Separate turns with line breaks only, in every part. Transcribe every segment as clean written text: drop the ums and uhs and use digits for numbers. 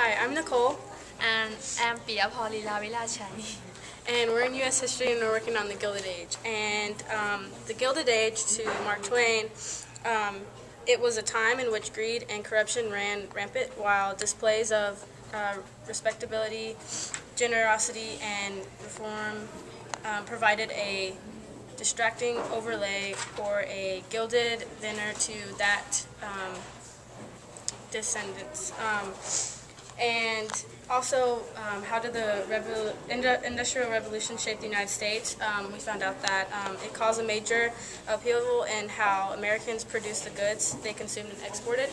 Hi, I'm Nicole,
And I'm Pia Paulila Vilachani.
and we're in U.S. history, and we're working on the Gilded Age. And the Gilded Age, to Mark Twain, it was a time in which greed and corruption ran rampant, while displays of respectability, generosity, and reform provided a distracting overlay or a gilded dinner to that descendants. And also, how did the Industrial Revolution shape the United States? We found out that it caused a major upheaval in how Americans produced the goods they consumed and exported.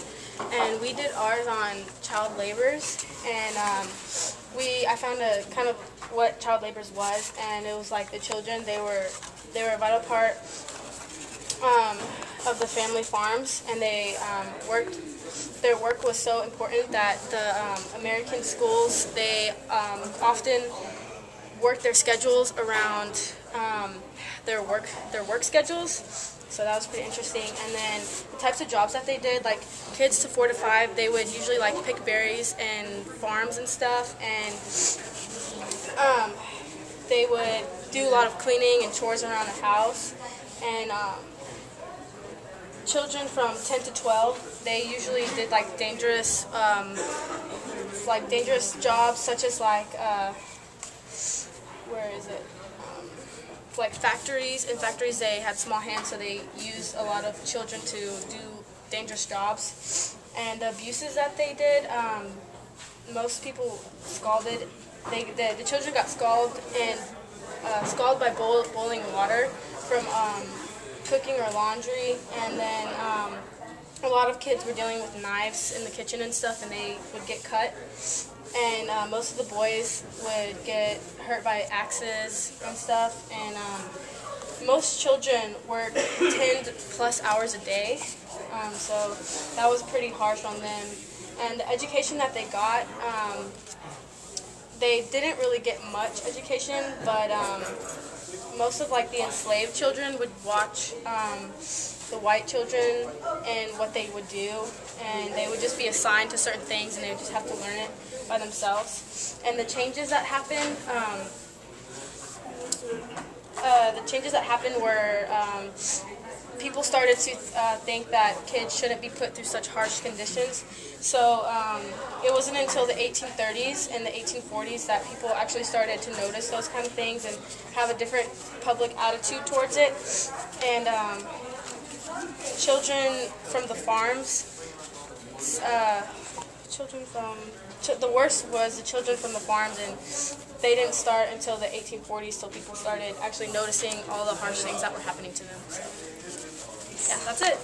And we did ours on child laborers, and I found a kind of what child laborers was, and it was like the children. They were a vital part of the family farms, and they worked. Their work was so important that the American schools, they often worked their schedules around their work schedules. So that was pretty interesting. And then the types of jobs that they did, like kids to 4 to 5, they would usually like pick berries and farms and stuff, and they would do a lot of cleaning and chores around the house. And children from 10 to 12, they usually did like dangerous jobs, such as like like factories. In factories, they had small hands, so they used a lot of children to do dangerous jobs. And the abuses that they did, most people scalded. The children got scalded by boiling water from cooking or laundry, and then a lot of kids were dealing with knives in the kitchen and stuff, and they would get cut. And most of the boys would get hurt by axes and stuff. And most children worked 10 plus hours a day, so that was pretty harsh on them. And the education that they got, they didn't really get much education, but most of like the enslaved children would watch the white children and what they would do, and they would just be assigned to certain things, and they would just have to learn it by themselves. And the changes that happened, were people started to think that kids shouldn't be put through such harsh conditions. So it wasn't until the 1830s and the 1840s that people actually started to notice those kind of things and have a different public attitude towards it. And children from the farms, the worst was the children from the farms, and they didn't start until the 1840s, so people started actually noticing all the harsh things that were happening to them. So, yeah, that's it.